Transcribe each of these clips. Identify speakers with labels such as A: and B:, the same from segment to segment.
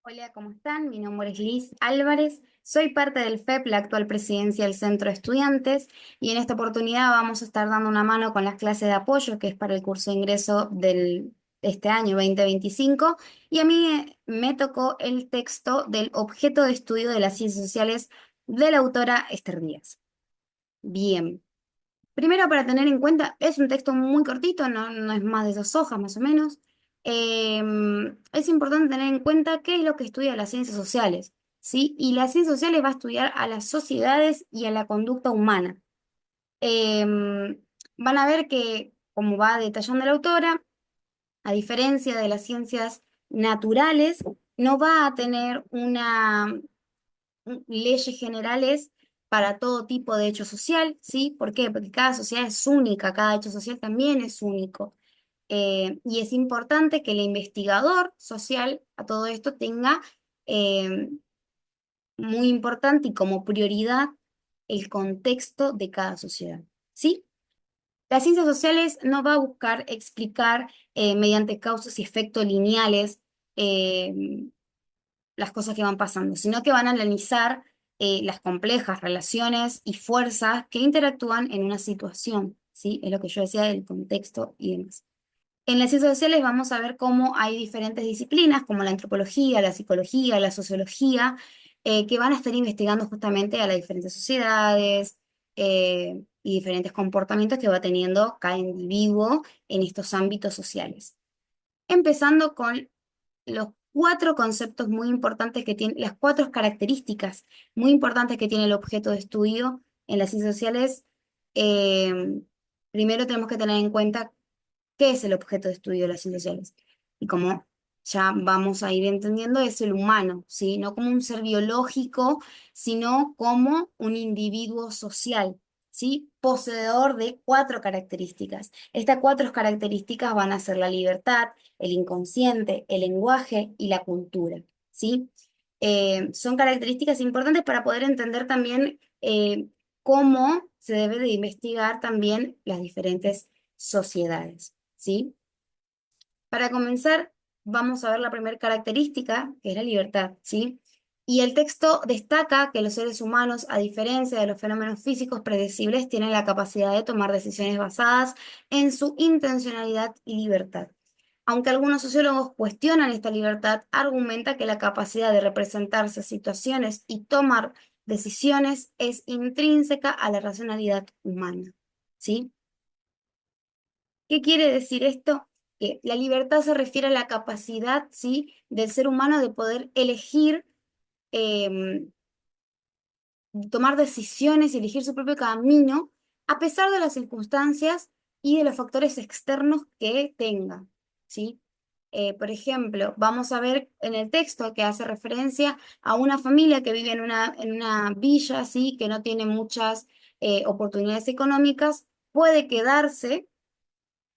A: Hola, ¿cómo están? Mi nombre es Liz Álvarez, soy parte del FEP, la actual presidencia del Centro de Estudiantes, y en esta oportunidad vamos a estar dando una mano con las clases de apoyo, que es para el curso de ingreso de este año 2025, y a mí me tocó el texto del objeto de estudio de las ciencias sociales de la autora Esther Díaz. Bien. Primero, para tener en cuenta, es un texto muy cortito, no es más de 2 hojas más o menos. Es importante tener en cuenta qué es lo que estudia las ciencias sociales, ¿sí? Y las ciencias sociales va a estudiar a las sociedades y a la conducta humana. Van a ver que, como va detallando la autora, a diferencia de las ciencias naturales, no va a tener leyes generales para todo tipo de hecho social, ¿sí? ¿Por qué? Porque cada sociedad es única, cada hecho social también es único. Y es importante que el investigador social a todo esto tenga eh, muy importante y como prioridad el contexto de cada sociedad, ¿sí? Las ciencias sociales no va a buscar explicar mediante causas y efectos lineales eh, las cosas que van pasando, sino que van a analizar las complejas relaciones y fuerzas que interactúan en una situación, ¿sí? Es lo que yo decía del contexto y demás. En las ciencias sociales vamos a ver cómo hay diferentes disciplinas, como la antropología, la psicología, la sociología, que van a estar investigando justamente a las diferentes sociedades y diferentes comportamientos que va teniendo cada individuo en estos ámbitos sociales. Empezando con los 4 conceptos muy importantes que tiene, las 4 características muy importantes que tiene el objeto de estudio en las ciencias sociales. eh, Primero tenemos que tener en cuenta qué es el objeto de estudio de las ciencias sociales. Y como ya vamos a ir entendiendo, es el humano, ¿sí? No como un ser biológico, sino como un individuo social, ¿sí? Poseedor de 4 características. Estas 4 características van a ser la libertad, el inconsciente, el lenguaje y la cultura, ¿sí? Son características importantes para poder entender también cómo se debe de investigar también las diferentes sociedades, ¿sí? Para comenzar, vamos a ver la primera característica, que es la libertad, ¿sí? Y el texto destaca que los seres humanos, a diferencia de los fenómenos físicos predecibles, tienen la capacidad de tomar decisiones basadas en su intencionalidad y libertad. Aunque algunos sociólogos cuestionan esta libertad, argumenta que la capacidad de representarse situaciones y tomar decisiones es intrínseca a la racionalidad humana, ¿sí? ¿Qué quiere decir esto? Que la libertad se refiere a la capacidad, ¿sí?, del ser humano de poder elegir, em, tomar decisiones y elegir su propio camino, a pesar de las circunstancias y de los factores externos que tenga, ¿sí? Por ejemplo, vamos a ver en el texto que hace referencia a una familia que vive en una villa, ¿sí?, que no tiene muchas oportunidades económicas, puede quedarse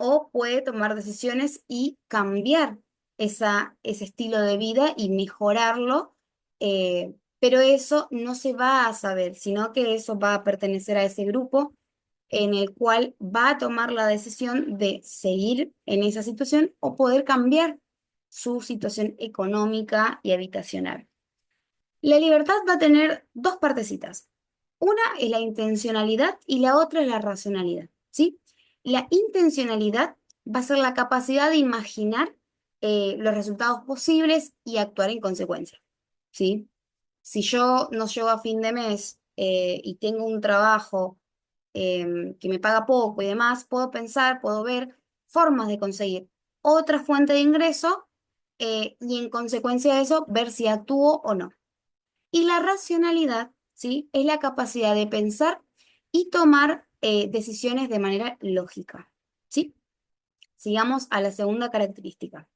A: o puede tomar decisiones y cambiar ese estilo de vida y mejorarlo, pero eso no se va a saber, sino que eso va a pertenecer a ese grupo en el cual va a tomar la decisión de seguir en esa situación o poder cambiar su situación económica y habitacional. La libertad va a tener 2 partecitas. Una es la intencionalidad y la otra es la racionalidad, ¿sí? La intencionalidad va a ser la capacidad de imaginar los resultados posibles y actuar en consecuencia, ¿sí? Si yo no llego a fin de mes y tengo un trabajo que me paga poco y demás, puedo pensar, puedo ver formas de conseguir otra fuente de ingreso y en consecuencia de eso ver si actúo o no. Y la racionalidad, ¿sí?, es la capacidad de pensar y tomar decisiones de manera lógica, ¿sí? Sigamos a la segunda característica.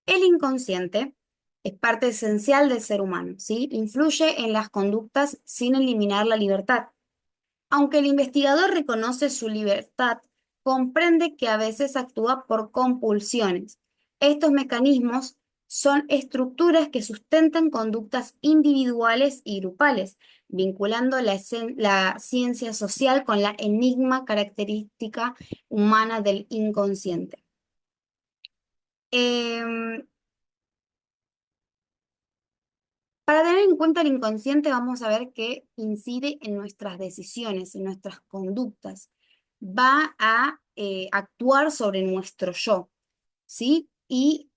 A: El inconsciente es parte esencial del ser humano, ¿sí? Influye en las conductas sin eliminar la libertad. Aunque el investigador reconoce su libertad, comprende que a veces actúa por compulsiones. Estos mecanismos son estructuras que sustentan conductas individuales y grupales, vinculando la ciencia social con la enigma característica humana del inconsciente. Para tener en cuenta el inconsciente, vamos a ver que incide en nuestras decisiones, en nuestras conductas. Va a actuar sobre nuestro yo, ¿sí? Y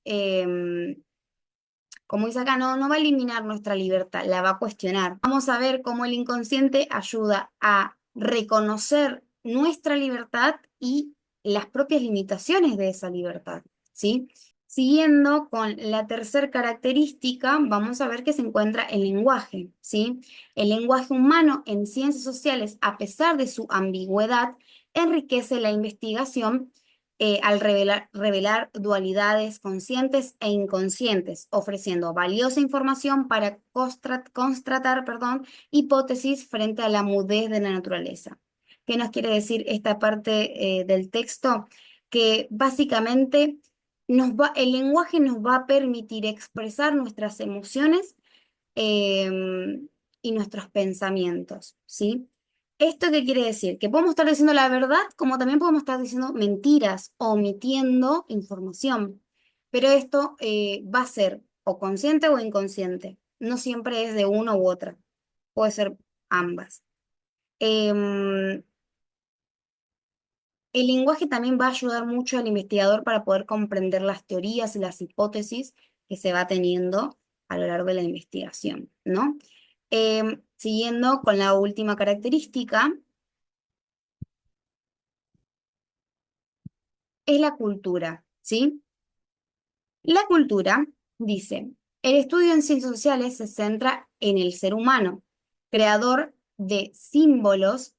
A: como dice acá, no va a eliminar nuestra libertad, la va a cuestionar. Vamos a ver cómo el inconsciente ayuda a reconocer nuestra libertad y las propias limitaciones de esa libertad, ¿sí? Siguiendo con la tercera característica, vamos a ver que se encuentra el lenguaje, ¿sí? El lenguaje humano en ciencias sociales, a pesar de su ambigüedad, enriquece la investigación al revelar dualidades conscientes e inconscientes, ofreciendo valiosa información para constatar, perdón, hipótesis frente a la mudez de la naturaleza. ¿Qué nos quiere decir esta parte del texto? Que básicamente el lenguaje nos va a permitir expresar nuestras emociones em, y nuestros pensamientos, ¿sí? ¿Esto qué quiere decir? Que podemos estar diciendo la verdad, como también podemos estar diciendo mentiras, omitiendo información. Pero esto va a ser o consciente o inconsciente. No siempre es de una u otra. Puede ser ambas. Em, el lenguaje también va a ayudar mucho al investigador para poder comprender las teorías y las hipótesis que se va teniendo a lo largo de la investigación, ¿no? Siguiendo con la última característica, es la cultura, ¿sí? La cultura, dice, el estudio en ciencias sociales se centra en el ser humano, creador de símbolos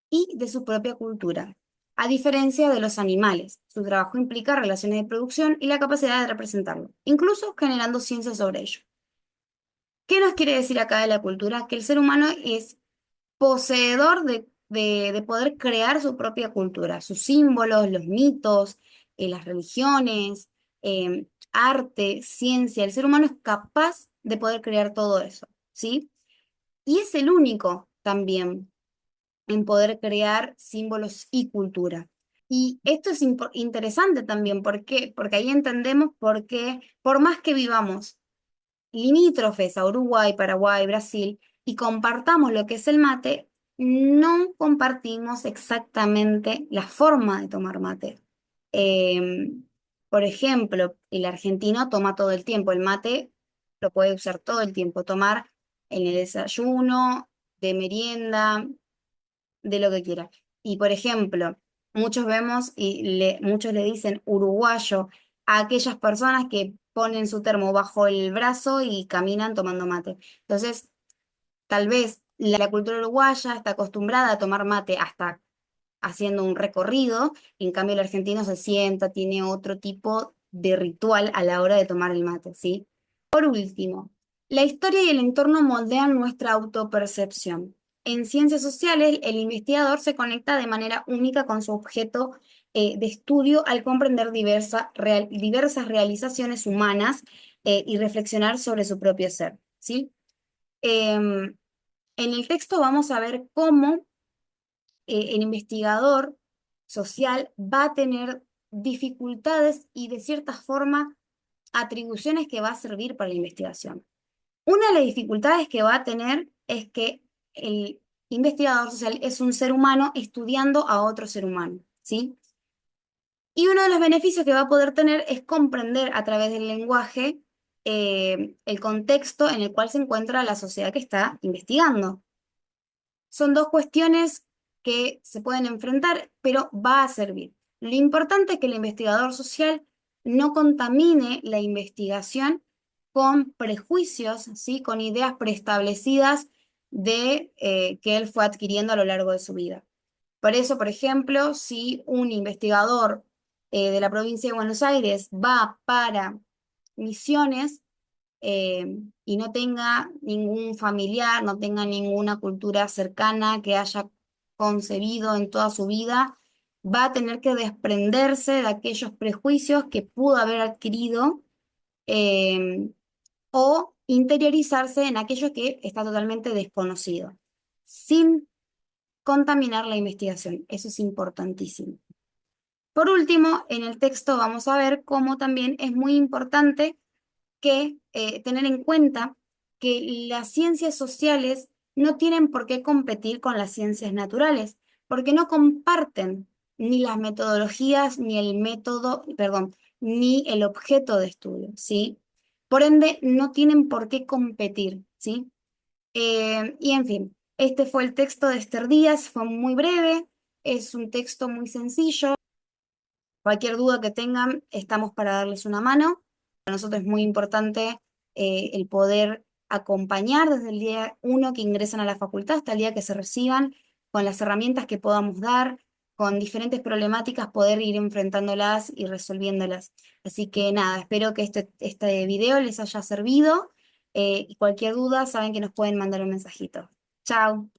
A: y de su propia cultura. A diferencia de los animales, su trabajo implica relaciones de producción y la capacidad de representarlo, incluso generando ciencia sobre ello. ¿Qué nos quiere decir acá de la cultura? Que el ser humano es poseedor de poder crear su propia cultura, sus símbolos, los mitos, las religiones, arte, ciencia. El ser humano es capaz de poder crear todo eso, ¿sí? Y es el único también en poder crear símbolos y cultura. Y esto es interesante también, ¿por qué? Porque ahí entendemos por qué, por más que vivamos limítrofes a Uruguay, Paraguay, Brasil, y compartamos lo que es el mate, no compartimos exactamente la forma de tomar mate. Em, por ejemplo, el argentino toma todo el tiempo, el mate lo puede usar todo el tiempo, tomar en el desayuno, de merienda, de lo que quiera. Y por ejemplo, muchos vemos y muchos le dicen uruguayo a aquellas personas que ponen su termo bajo el brazo y caminan tomando mate. Entonces, tal vez la cultura uruguaya está acostumbrada a tomar mate hasta haciendo un recorrido, y en cambio el argentino se sienta, tiene otro tipo de ritual a la hora de tomar el mate, ¿sí? Por último, la historia y el entorno moldean nuestra autopercepción. En ciencias sociales, el investigador se conecta de manera única con su objeto de estudio al comprender diversas realizaciones humanas y reflexionar sobre su propio ser, ¿sí? En el texto vamos a ver cómo el investigador social va a tener dificultades y de cierta forma atribuciones que va a servir para la investigación. Una de las dificultades que va a tener es que el investigador social es un ser humano estudiando a otro ser humano, ¿sí? Y uno de los beneficios que va a poder tener es comprender a través del lenguaje el contexto en el cual se encuentra la sociedad que está investigando. Son dos cuestiones que se pueden enfrentar, pero va a servir. Lo importante es que el investigador social no contamine la investigación con prejuicios, ¿sí? Con ideas preestablecidas de que él fue adquiriendo a lo largo de su vida. Por eso, por ejemplo, si un investigador de la provincia de Buenos Aires va para Misiones, y no tenga ningún familiar, no tenga ninguna cultura cercana que haya concebido en toda su vida, va a tener que desprenderse de aquellos prejuicios que pudo haber adquirido eh, o interiorizarse en aquello que está totalmente desconocido, sin contaminar la investigación. Eso es importantísimo. Por último, en el texto vamos a ver cómo también es muy importante que tener en cuenta que las ciencias sociales no tienen por qué competir con las ciencias naturales, porque no comparten ni las metodologías, ni el método, perdón, ni el objeto de estudio, ¿sí? Por ende, no tienen por qué competir, ¿sí? Y en fin, este fue el texto de Esther Díaz, fue muy breve, es un texto muy sencillo. Cualquier duda que tengan, estamos para darles una mano. Para nosotros es muy importante el poder acompañar desde el día uno que ingresan a la facultad hasta el día que se reciban, con las herramientas que podamos dar, con diferentes problemáticas, poder ir enfrentándolas y resolviéndolas. Así que nada, espero que este video les haya servido y cualquier duda saben que nos pueden mandar un mensajito. Chao.